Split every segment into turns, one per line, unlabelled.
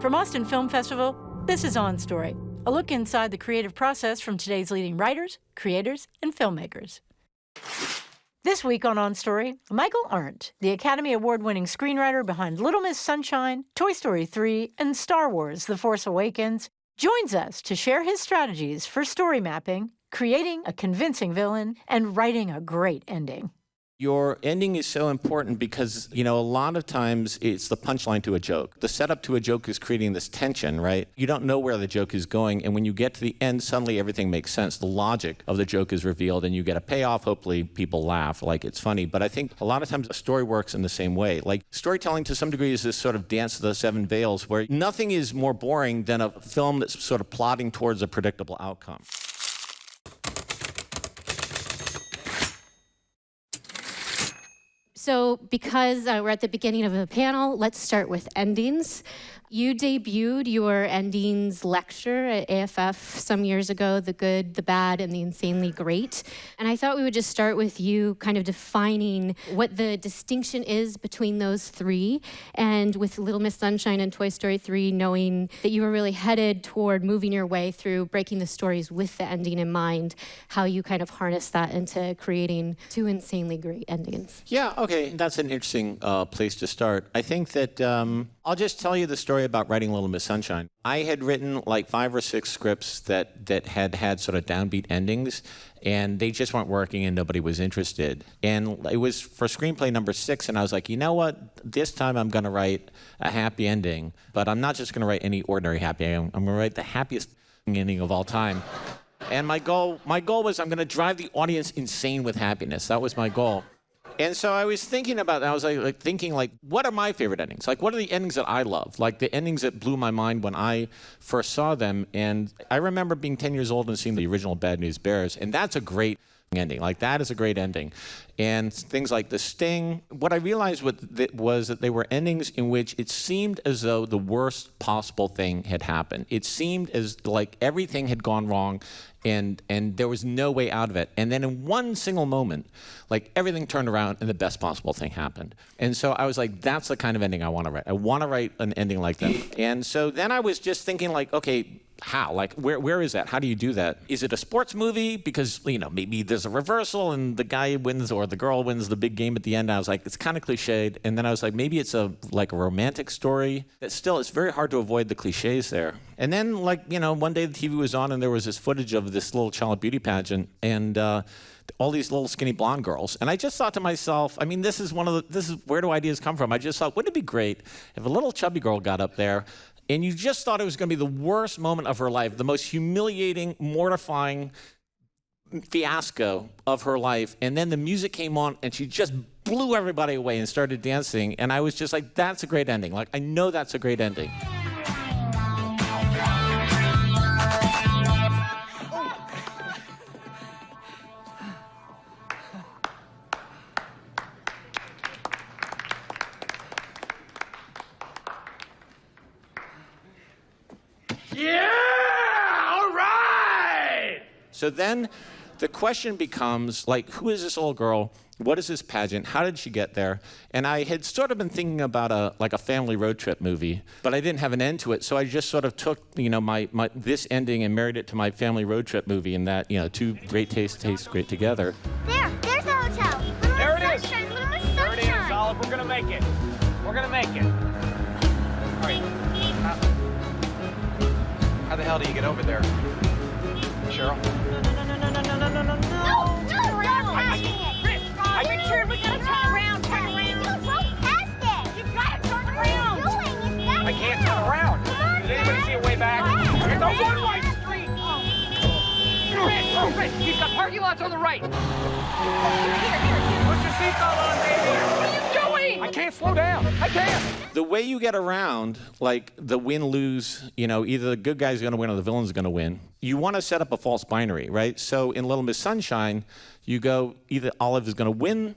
From Austin Film Festival, this is On Story, a look inside the creative process from today's leading writers, creators, and filmmakers. This week on Story, Michael Arndt, the Academy Award-winning screenwriter behind Little Miss Sunshine, Toy Story 3, and Star Wars: The Force Awakens, joins us to share his strategies for story mapping, creating a convincing villain, and writing a great ending.
Your ending is so important because, a lot of times it's the punchline to a joke. The setup to a joke is creating this tension, right? You don't know where the joke is going, and when you get to the end, suddenly everything makes sense. The logic of the joke is revealed, and you get a payoff. Hopefully people laugh, like it's funny. But I think a lot of times a story works in the same way. Like, storytelling to some degree is this sort of dance of the seven veils, where nothing is more boring than a film that's sort of plodding towards a predictable outcome.
So because we're at the beginning of the panel, let's start with endings. You debuted your endings lecture at AFF some years ago, The Good, the Bad, and the Insanely Great. And I thought we would just start with you kind of defining what the distinction is between those three, and with Little Miss Sunshine and Toy Story 3, knowing that you were really headed toward moving your way through breaking the stories with the ending in mind, how you kind of harness that into creating two insanely great endings.
Yeah, okay, that's an interesting place to start. I think that I'll just tell you the story about writing Little Miss Sunshine. I had written like 5 or 6 scripts that had sort of downbeat endings, and they just weren't working and nobody was interested. And it was for screenplay number 6, and I was like, you know what? This time I'm going to write a happy ending, but I'm not just going to write any ordinary happy ending. I'm going to write the happiest ending of all time. And my goal was I'm going to drive the audience insane with happiness. That was my goal. And so I was thinking about that. I was thinking, what are my favorite endings? Like, what are the endings that I love? Like, the endings that blew my mind when I first saw them. And I remember being 10 years old and seeing the original Bad News Bears, and that's a great ending. Like, that is a great ending. And things like The Sting, what I realized was that they were endings in which it seemed as though the worst possible thing had happened. It seemed as like everything had gone wrong, and there was no way out of it. And then in one single moment, like, everything turned around and the best possible thing happened. And so I was like, that's the kind of ending I want to write. I want to write an ending like that. And so then I was just thinking, like, okay, how? Like, where is that? How do you do that? Is it a sports movie? Because, maybe there's a reversal and the guy wins or the girl wins the big game at the end. I was like, it's kind of cliched. And then I was like, maybe it's a romantic story. It's very hard to avoid the cliches there. And then, one day the TV was on and there was this footage of this little child beauty pageant and all these little skinny blonde girls. And I just thought to myself, this is where do ideas come from? I just thought, wouldn't it be great if a little chubby girl got up there and you just thought it was going to be the worst moment of her life, the most humiliating, mortifying fiasco of her life, and then the music came on and she just blew everybody away and started dancing, and I was just like, that's a great ending. Like, I know that's a great ending.
Yeah! All right!
So then the question becomes, who is this little girl? What is this pageant? How did she get there? And I had sort of been thinking about a family road trip movie, but I didn't have an end to it. So I just sort of took, my this ending and married it to my family road trip movie, and that, two great tastes taste great together.
There's the hotel.
There it is.
There
it is, Olive. We're gonna make it. We're gonna make it. All right. How the hell do you get over there? Cheryl?
No, we're not passing it. Richard, we gotta turn around. You drove past it. You gotta turn around.
I can't turn around. Did anybody see a way back? It's a one-way street. Rich, you've got parking lots on the right. Put your seatbelt on, baby. What are you doing? I can't slow down. I can't.
The way you get around, the win-lose, either the good guy's going to win or the villain's going to win, you want to set up a false binary, right? So in Little Miss Sunshine, you go either Olive is going to win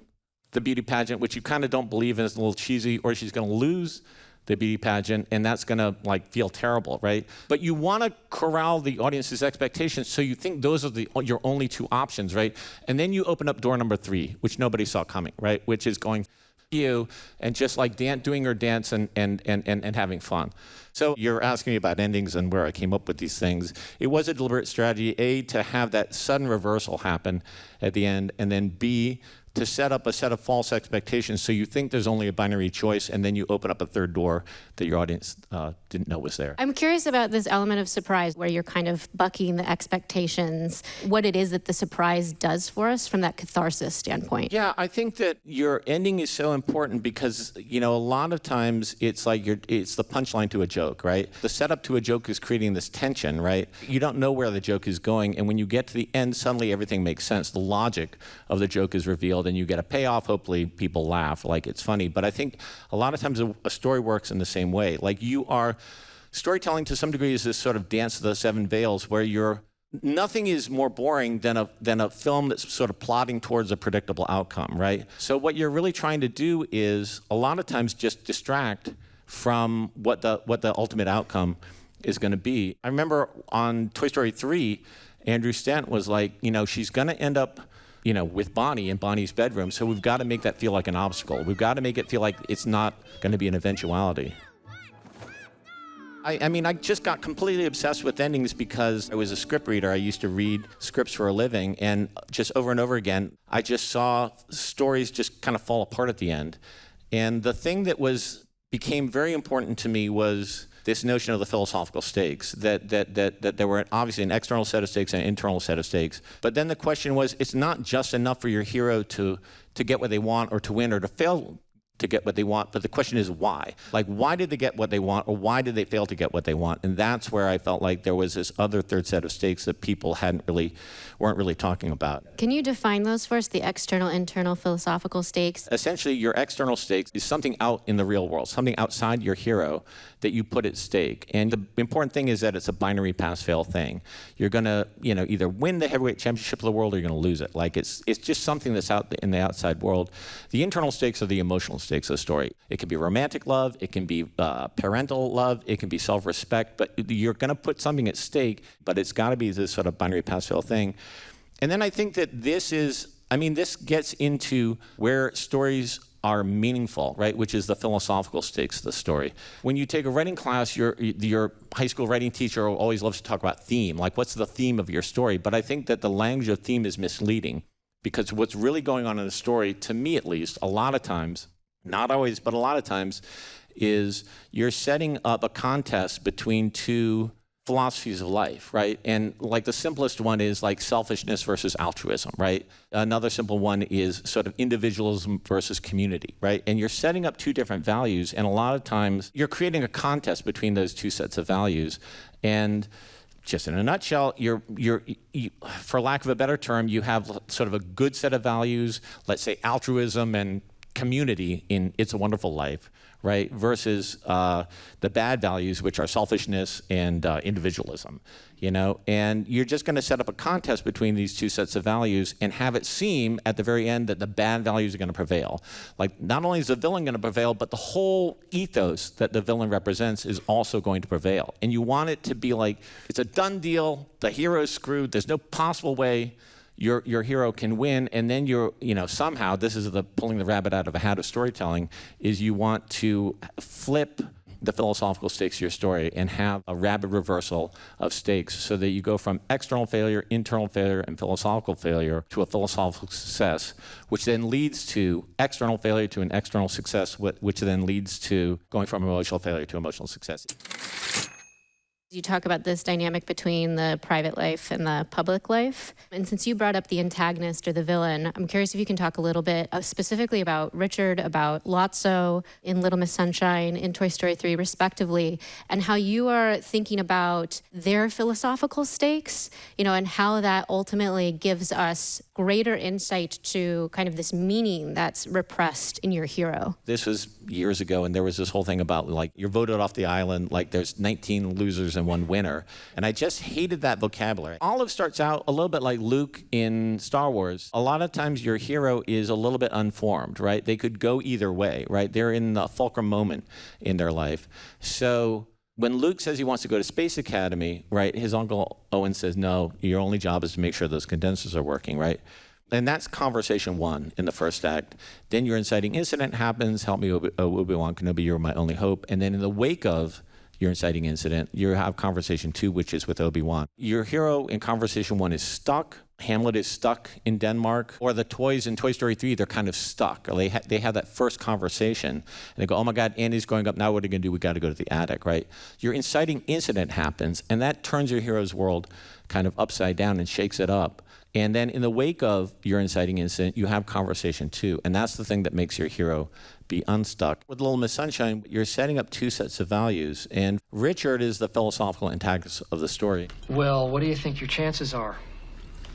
the beauty pageant, which you kind of don't believe in, is a little cheesy, or she's going to lose the beauty pageant, and that's going to feel terrible, right? But you want to corral the audience's expectations, so you think those are your only 2 options, right? And then you open up door number 3, which nobody saw coming, right? Which is going, you and just like doing her dance and having fun. So you're asking me about endings and where I came up with these things. It was a deliberate strategy, A, to have that sudden reversal happen at the end, and then B, to set up a set of false expectations so you think there's only a binary choice, and then you open up a third door that your audience didn't know was there.
I'm curious about this element of surprise where you're kind of bucking the expectations, what it is that the surprise does for us from that catharsis standpoint.
Yeah, I think that your ending is so important because, a lot of times it's like it's the punchline to a joke, right? The setup to a joke is creating this tension, right? You don't know where the joke is going, and when you get to the end, suddenly everything makes sense. The logic of the joke is revealed, and you get a payoff. Hopefully people laugh, like it's funny. But I think a lot of times a story works in the same way. Like storytelling to some degree is this sort of dance of the seven veils where nothing is more boring than a film that's sort of plodding towards a predictable outcome, right? So what you're really trying to do is a lot of times just distract from what the ultimate outcome is going to be. I remember on Toy Story 3, Andrew Stent was like, she's going to end up with Bonnie in Bonnie's bedroom, so we've got to make that feel like an obstacle. We've got to make it feel like it's not going to be an eventuality. I just got completely obsessed with endings because I was a script reader. I used to read scripts for a living, and just over and over again, I just saw stories just kind of fall apart at the end. And the thing that became very important to me was this notion of the philosophical stakes, that there were obviously an external set of stakes and an internal set of stakes. But then the question was, it's not just enough for your hero to get what they want or to win or to fail to get what they want, but the question is why? Like, why did they get what they want, or why did they fail to get what they want? And that's where I felt like there was this other third set of stakes that people weren't really talking about.
Can you define those for us, the external, internal philosophical stakes?
Essentially, your external stakes is something out in the real world, something outside your hero that you put at stake. And the important thing is that it's a binary pass-fail thing. You're going to, either win the heavyweight championship of the world or you're going to lose it. Like, it's just something that's out in the outside world. The internal stakes are the emotional stakes of the story. It can be romantic love, it can be parental love, it can be self-respect, but you're going to put something at stake, but it's got to be this sort of binary pass-fail thing. And then I think that this gets into where stories are meaningful, right? Which is the philosophical stakes of the story. When you take a writing class, your high school writing teacher always loves to talk about theme, like what's the theme of your story? But I think that the language of theme is misleading because what's really going on in the story, to me at least, a lot of times, not always, but a lot of times, is you're setting up a contest between two philosophies of life, right? And like the simplest one is like selfishness versus altruism, right? Another simple one is sort of individualism versus community, right? And you're setting up two different values, and a lot of times you're creating a contest between those two sets of values. And just in a nutshell, you, for lack of a better term, you have sort of a good set of values, let's say altruism and community in It's a Wonderful Life, right, versus the bad values, which are selfishness and individualism, and you're just going to set up a contest between these two sets of values and have it seem at the very end that the bad values are going to prevail. Like, not only is the villain going to prevail, but the whole ethos that the villain represents is also going to prevail. And you want it to be like, it's a done deal, the hero's screwed, there's no possible way your hero can win, and then somehow, this is the pulling the rabbit out of a hat of storytelling, is you want to flip the philosophical stakes of your story and have a rapid reversal of stakes so that you go from external failure, internal failure, and philosophical failure to a philosophical success, which then leads to external failure to an external success, which then leads to going from emotional failure to emotional success.
You talk about this dynamic between the private life and the public life. And since you brought up the antagonist or the villain, I'm curious if you can talk a little bit specifically about Richard, about Lotso in Little Miss Sunshine, in Toy Story 3, respectively, and how you are thinking about their philosophical stakes, and how that ultimately gives us greater insight to kind of this meaning that's repressed in your hero.
This was years ago, and there was this whole thing about, like, you're voted off the island, like there's 19 losers and one winner. And I just hated that vocabulary. Olive starts out a little bit like Luke in Star Wars. A lot of times your hero is a little bit unformed, right? They could go either way, right? They're in the fulcrum moment in their life. So when Luke says he wants to go to Space Academy, right, his uncle Owen says, no, your only job is to make sure those condensers are working, right? And that's conversation one in the first act. Then your inciting incident happens. Help me, Obi-Wan Kenobi, you're my only hope. And then in the wake of your inciting incident, you have conversation two, which is with Obi-Wan. Your hero in conversation one is stuck. Hamlet is stuck in Denmark. Or the toys in Toy Story 3, they're kind of stuck. Or they have that first conversation. And they go, oh my God, Andy's growing up. Now what are you going to do? We got to go to the attic, right? Your inciting incident happens, and that turns your hero's world kind of upside down and shakes it up. And then in the wake of your inciting incident, you have conversation two. And that's the thing that makes your hero be unstuck. With Little Miss Sunshine, you're setting up two sets of values. And Richard is the philosophical antagonist of the story.
Well, what do you think your chances are?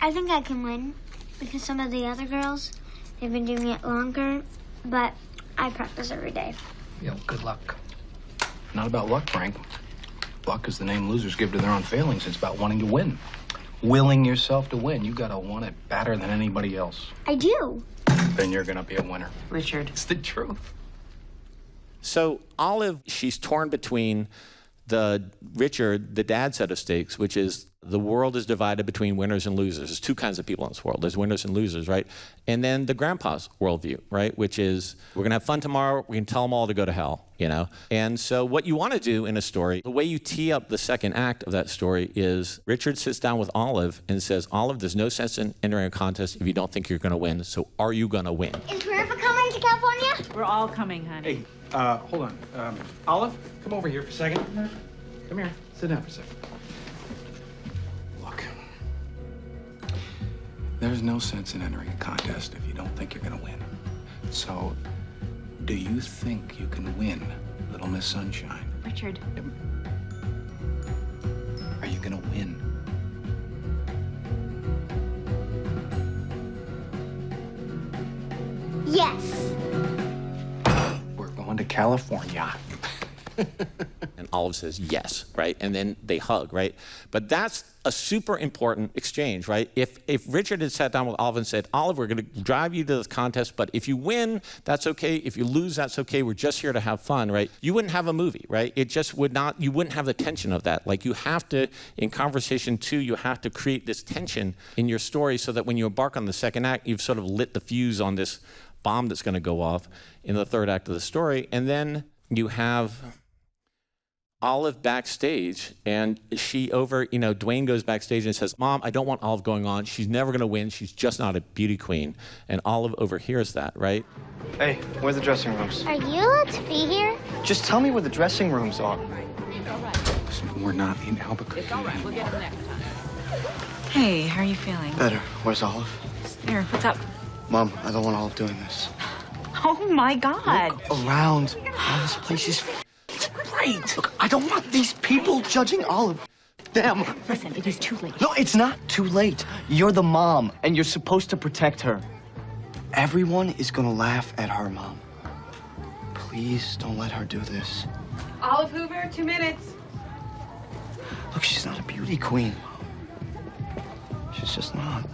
I think I can win because some of the other girls, they've been doing it longer, but I practice every day.
Good luck.
Not about luck, Frank. Luck is the name losers give to their own failings. It's about wanting to win. Willing yourself to win. You gotta want it better than anybody else.
I do.
Then you're gonna be a winner.
Richard.
It's the truth.
So Olive, she's torn between Richard, the dad set of stakes, which is the world is divided between winners and losers. There's two kinds of people in this world. There's winners and losers, right? And then the grandpa's worldview, right? Which is, we're gonna have fun tomorrow, we can tell them all to go to hell, you know? And so what you wanna do in a story, the way you tee up the second act of that story is Richard sits down with Olive and says, Olive, there's no sense in entering a contest if you don't think you're gonna win, so are you gonna win?
Is River coming to California?
We're all coming, honey.
Hey, hold on. Olive, come over here for a second. Come here. Sit down for a second.
Look, there's no sense in entering a contest if you don't think you're gonna win. So, do you think you can win, Little Miss Sunshine?
Richard.
Are you gonna win?
Yes.
We're going to California.
And Olive says yes, right? And then they hug, right? But that's a super important exchange, right? If Richard had sat down with Olive and said, Olive, we're gonna drive you to this contest, but if you win, that's okay. If you lose, that's okay. We're just here to have fun, right? You wouldn't have a movie, right? It just would not, you wouldn't have the tension of that. Like you have to, in conversation two, you have to create this tension in your story so that when you embark on the second act, you've sort of lit the fuse on this bomb that's gonna go off in the third act of the story. And then you have Olive backstage, and Dwayne goes backstage and says, Mom, I don't want Olive going on. She's never gonna win. She's just not a beauty queen. And Olive overhears that, right?
Hey, where are the dressing rooms?
Are you allowed to be here?
Just tell me where the dressing rooms are.
Listen, we're not in Albuquerque.
It's all right. We'll get him next time. Hey, how are you feeling?
Better. Where's Olive?
Here, what's up?
Mom, I don't want Olive doing this.
Oh, my God.
Look around. Oh, this place is great. Look, I don't want these people judging Olive. Damn.
Listen, it is too late.
No, it's not too late. You're the mom, and you're supposed to protect her. Everyone is gonna laugh at her, Mom. Please don't let her do this.
Olive Hoover, 2 minutes.
Look, she's not a beauty queen. She's just not.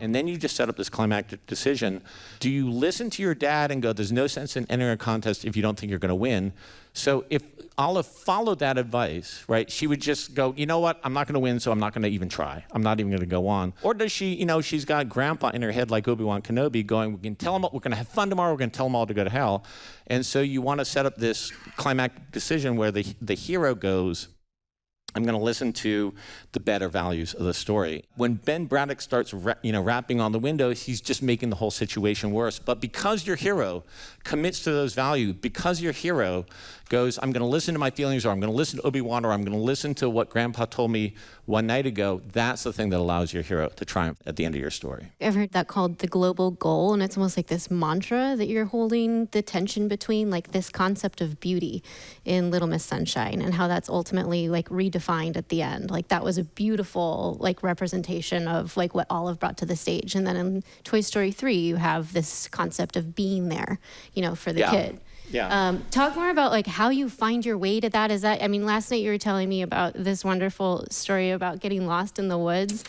And then you just set up this climactic decision. Do you listen to your dad and go, there's no sense in entering a contest if you don't think you're gonna win? So if Olive followed that advice, right, she would just go, you know what, I'm not gonna win, so I'm not gonna even try. I'm not even gonna go on. Or does she, she's got grandpa in her head like Obi-Wan Kenobi going, we can tell them, we're gonna have fun tomorrow, we're gonna tell them all to go to hell. And so you wanna set up this climactic decision where the hero goes, I'm going to listen to the better values of the story. When Ben Braddock starts, rapping on the windows, he's just making the whole situation worse. But because your hero commits to those values, because your hero goes, I'm going to listen to my feelings, or I'm going to listen to Obi-Wan, or I'm going to listen to what Grandpa told me one night ago, that's the thing that allows your hero to triumph at the end of your story.
I've heard that called the global goal, and it's almost like this mantra that you're holding the tension between, like this concept of beauty in Little Miss Sunshine, and how that's ultimately like redefined at the end. Like that was a beautiful like representation of like what Olive brought to the stage. And then in Toy Story 3, you have this concept of being there, for the kid.
Yeah.
Talk more about like how you find your way to that. Is that, last night you were telling me about this wonderful story about getting lost in the woods.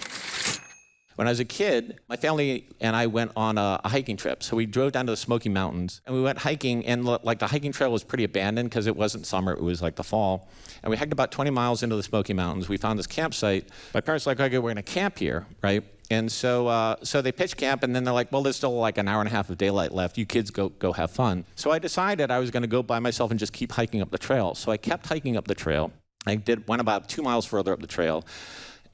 When I was a kid, my family and I went on a hiking trip. So we drove down to the Smoky Mountains, and we went hiking, and like the hiking trail was pretty abandoned because it wasn't summer, it was like the fall. And we hiked about 20 miles into the Smoky Mountains. We found this campsite. My parents were like, okay, we're gonna camp here, right? And so they pitch camp, and then they're like, well, there's still like an hour and a half of daylight left. You kids go have fun. So I decided I was going to go by myself and just keep hiking up the trail. So I kept hiking up the trail. Went about 2 miles further up the trail.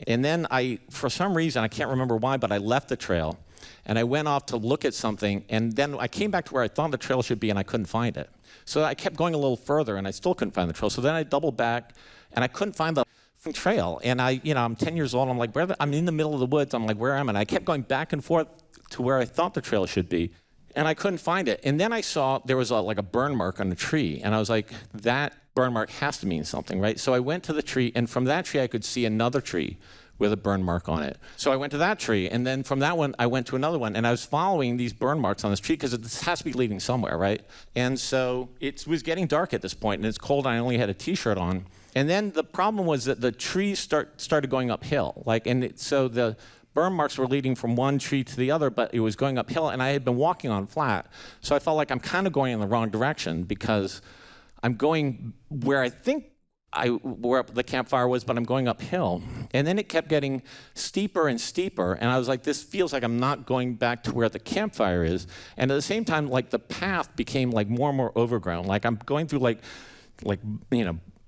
And then for some reason, I can't remember why, but I left the trail. And I went off to look at something. And then I came back to where I thought the trail should be, and I couldn't find it. So I kept going a little further, and I still couldn't find the trail. So then I doubled back, and I couldn't find the trail. And I'm 10 years old. I'm like, I'm in the middle of the woods. I'm like, where am I? And I kept going back and forth to where I thought the trail should be, and I couldn't find it. And then I saw there was like a burn mark on a tree, and I was like, that burn mark has to mean something, right? So I went to the tree, and from that tree I could see another tree with a burn mark on it. So I went to that tree, and then from that one I went to another one, and I was following these burn marks on this tree because this has to be leading somewhere, right? And so it was getting dark at this point, and it's cold, and I only had a t-shirt on. And then the problem was that the trees started going uphill, so the burn marks were leading from one tree to the other, but it was going uphill, and I had been walking on flat. So I felt like I'm kind of going in the wrong direction because I'm going where I think where the campfire was, but I'm going uphill. And then it kept getting steeper and steeper, and I was like, this feels like I'm not going back to where the campfire is. And at the same time, like the path became like more and more overgrown. Like I'm going through like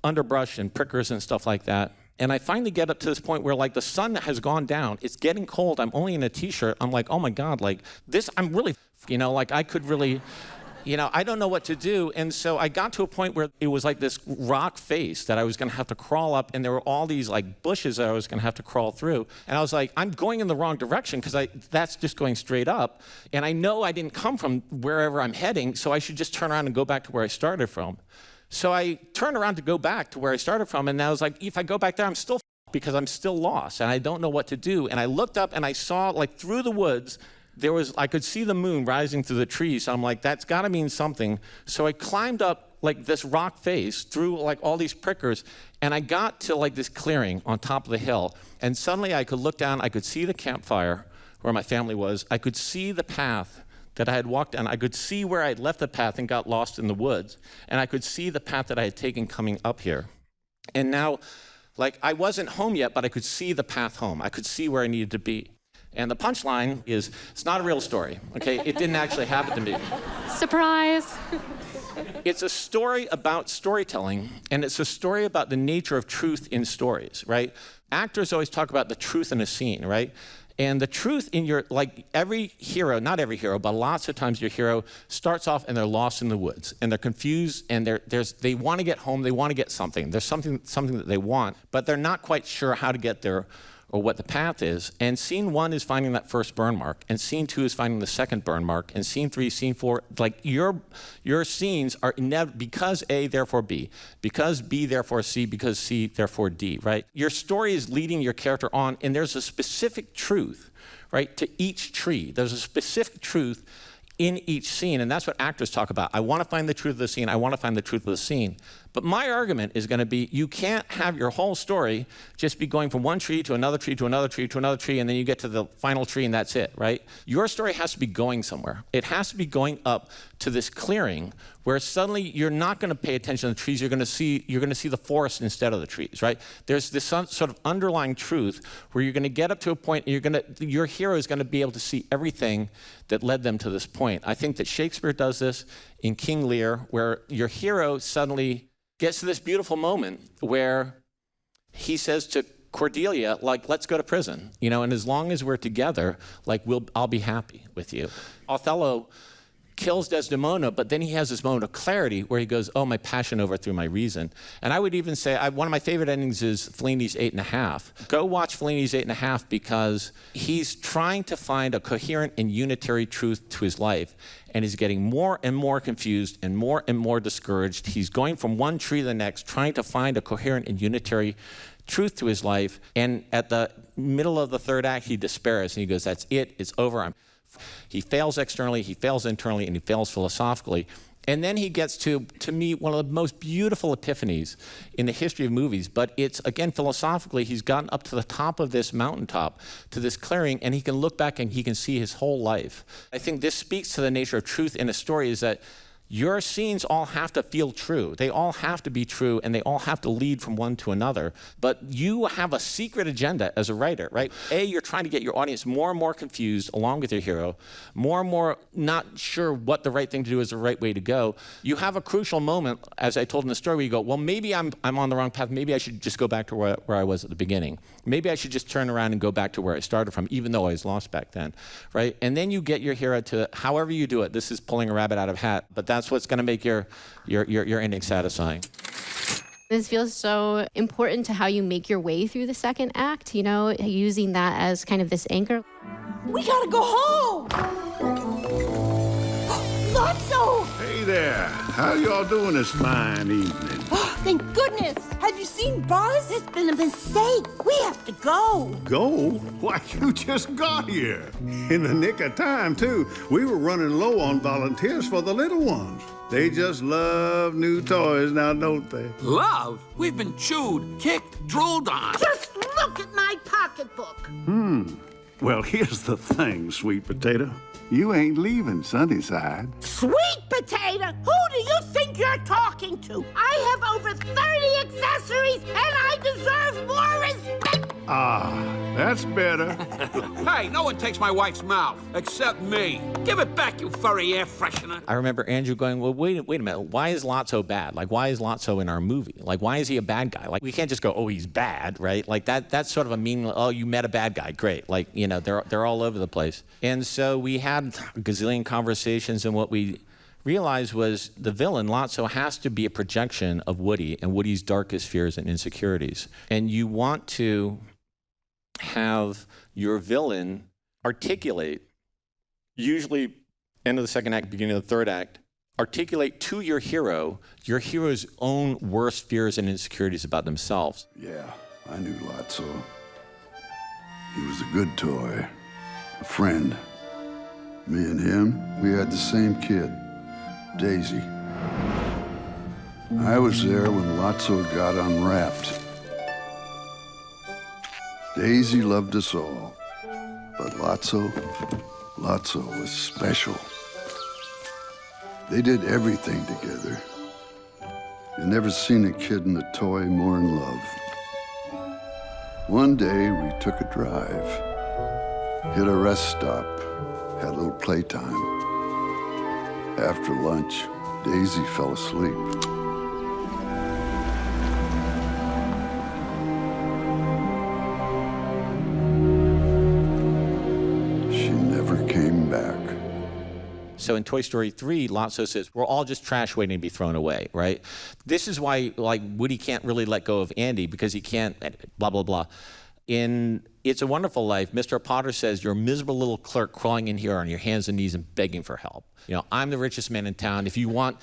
underbrush and prickers and stuff like that. And I finally get up to this point where like the sun has gone down. It's getting cold. I'm only in a t-shirt. I'm like, oh my God, like this, I'm really, like I could really, I don't know what to do. And so I got to a point where it was like this rock face that I was going to have to crawl up, and there were all these like bushes that I was going to have to crawl through. And I was like, I'm going in the wrong direction because that's just going straight up. And I know I didn't come from wherever I'm heading, so I should just turn around and go back to where I started from. So I turned around to go back to where I started from, and I was like, if I go back there, I'm still because I'm still lost, and I don't know what to do. And I looked up, and I saw, like, through the woods, I could see the moon rising through the trees. So I'm like, that's got to mean something. So I climbed up, like, this rock face through, like, all these prickers, and I got to, like, this clearing on top of the hill. And suddenly I could look down. I could see the campfire where my family was. I could see the path that I had walked down. I could see where I had left the path and got lost in the woods. And I could see the path that I had taken coming up here. And now, like, I wasn't home yet, but I could see the path home. I could see where I needed to be. And the punchline is, it's not a real story, okay? It didn't actually happen to me.
Surprise.
It's a story about storytelling, and it's a story about the nature of truth in stories, right? Actors always talk about the truth in a scene, right? And the truth in every hero, not every hero, but lots of times your hero starts off and they're lost in the woods and they're confused and they want to get home, they want to get something. There's something that they want, but they're not quite sure how to get there or what the path is. And scene 1 is finding that first burn mark, and scene 2 is finding the second burn mark, and scene 3, scene 4, like your scenes are because A, therefore B, because B, therefore C, because C, therefore D, right? Your story is leading your character on, and there's a specific truth, right, to each tree. There's a specific truth in each scene, and that's what actors talk about. I want to find the truth of the scene. I want to find the truth of the scene. But my argument is going to be, you can't have your whole story just be going from one tree to another tree to another tree to another tree, and then you get to the final tree and that's it, right? Your story has to be going somewhere. It has to be going up to this clearing where suddenly you're not going to pay attention to the trees. You're going to see the forest instead of the trees, right? There's this sort of underlying truth where you're going to get up to a point and your hero is going to be able to see everything that led them to this point. I think that Shakespeare does this in King Lear, where your hero suddenly gets to this beautiful moment where he says to Cordelia, like, let's go to prison, and as long as we're together, like, I'll be happy with you. Othello kills Desdemona, but then he has this moment of clarity where he goes, oh, my passion overthrew my reason. And I would even say, one of my favorite endings is Fellini's 8.5. Go watch Fellini's 8.5 because he's trying to find a coherent and unitary truth to his life, and he's getting more and more confused and more discouraged. He's going from one tree to the next, trying to find a coherent and unitary truth to his life, and at the middle of the third act, he despairs, and he goes, that's it, it's over. He fails externally, he fails internally, and he fails philosophically. And then he gets to me, one of the most beautiful epiphanies in the history of movies. But it's, again, philosophically, he's gotten up to the top of this mountaintop, to this clearing, and he can look back and he can see his whole life. I think this speaks to the nature of truth in a story, is that your scenes all have to feel true. They all have to be true, and they all have to lead from one to another. But you have a secret agenda as a writer, right? You're trying to get your audience more and more confused along with your hero, more and more not sure what the right thing to do is the right way to go. You have a crucial moment, as I told in the story, where you go, well, maybe I'm on the wrong path. Maybe I should just go back to where I was at the beginning. Maybe I should just turn around and go back to where I started from, even though I was lost back then, right? And then you get your hero to, however you do it, this is pulling a rabbit out of a hat, but that's what's going to make your ending satisfying.
This feels so important to how you make your way through the second act, you know, using that as kind of this anchor.
We gotta go home! Lotso!
Hey there. How y'all doing this fine evening?
Thank goodness! Have you seen Buzz? There's been a mistake. We have to go.
Go? Why, you just got here. In the nick of time, too. We were running low on volunteers for the little ones. They just love new toys now, don't they?
Love? We've been chewed, kicked, drooled on.
Just look at my pocketbook.
Well, here's the thing, sweet potato. You ain't leaving Sunnyside.
Sweet potato! Who do you think you're talking to? I have over 30 accessories, and I deserve more respect!
Ah, that's better.
Hey, no one takes my wife's mouth, except me. Give it back, you furry air freshener.
I remember Andrew going, well, wait a minute. Why is Lotso bad? Like, why is Lotso in our movie? Like, why is he a bad guy? Like, we can't just go, oh, he's bad, right? Like, that's sort of a mean, oh, you met a bad guy. Great. Like, you know, they're all over the place. And so we had a gazillion conversations, and what we realized was the villain, Lotso, has to be a projection of Woody and Woody's darkest fears and insecurities. And you want to have your villain articulate, usually end of the second act, beginning of the third act, articulate to your hero's own worst fears and insecurities about themselves.
Yeah, I knew Lotso. He was a good toy, a friend. Me and him, we had the same kid, Daisy. I was there when Lotso got unwrapped. Daisy loved us all, but Lotso was special. They did everything together. You've never seen a kid and a toy more in love. One day, we took a drive, hit a rest stop, had a little playtime. After lunch, Daisy fell asleep. She never came back.
So in Toy Story 3, Lotso says, we're all just trash waiting to be thrown away, right? This is why, like, Woody can't really let go of Andy, because he can't, blah, blah, blah. In It's a Wonderful Life, Mr. Potter says, you're a miserable little clerk crawling in here on your hands and knees and begging for help. You know, I'm the richest man in town. If you want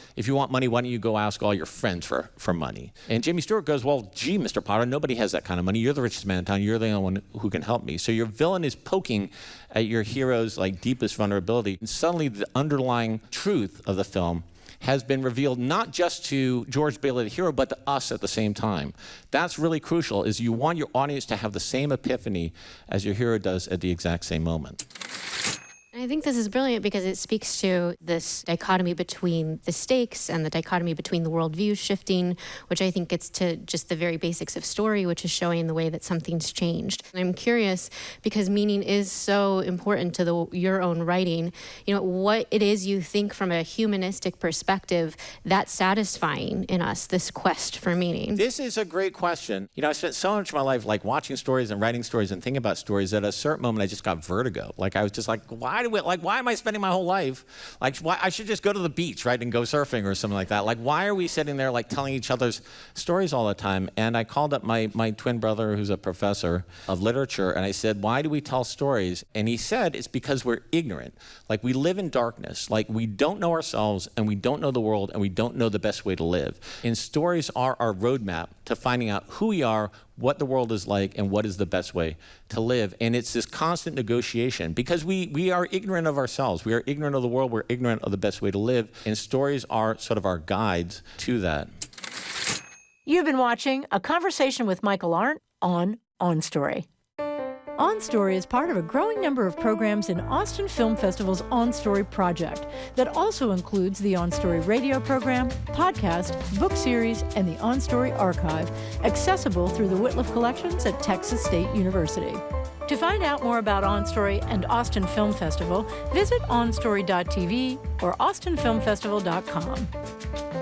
money, why don't you go ask all your friends for money? And Jimmy Stewart goes, well, gee, Mr. Potter, nobody has that kind of money. You're the richest man in town. You're the only one who can help me. So your villain is poking at your hero's like deepest vulnerability. And suddenly the underlying truth of the film has been revealed not just to George Bailey, the hero, but to us at the same time. That's really crucial, is you want your audience to have the same epiphany as your hero does at the exact same moment.
I think this is brilliant because it speaks to this dichotomy between the stakes and the dichotomy between the worldview shifting, which I think gets to just the very basics of story, which is showing the way that something's changed. And I'm curious, because meaning is so important to your own writing, you know, what it is you think from a humanistic perspective that's satisfying in us, this quest for meaning.
This is a great question. You know, I spent so much of my life like watching stories and writing stories and thinking about stories that at a certain moment I just got vertigo. Like I was just like, why am I spending my whole life? Like, why I should just go to the beach, right, and go surfing or something like that. Like, why are we sitting there, like, telling each other's stories all the time? And I called up my twin brother, who's a professor of literature, and I said, why do we tell stories? And he said, it's because we're ignorant. Like, we live in darkness. Like, we don't know ourselves, and we don't know the world, and we don't know the best way to live. And stories are our roadmap to finding out who we are, what the world is like, and what is the best way to live. And it's this constant negotiation because we are ignorant of ourselves. We are ignorant of the world. We're ignorant of the best way to live. And stories are sort of our guides to that.
You've been watching a conversation with Michael Arndt on Story. On Story is part of a growing number of programs in Austin Film Festival's On Story project that also includes the On Story radio program, podcast, book series, and the On Story archive, accessible through the Whitliff Collections at Texas State University. To find out more about On Story and Austin Film Festival, visit onstory.tv or austinfilmfestival.com.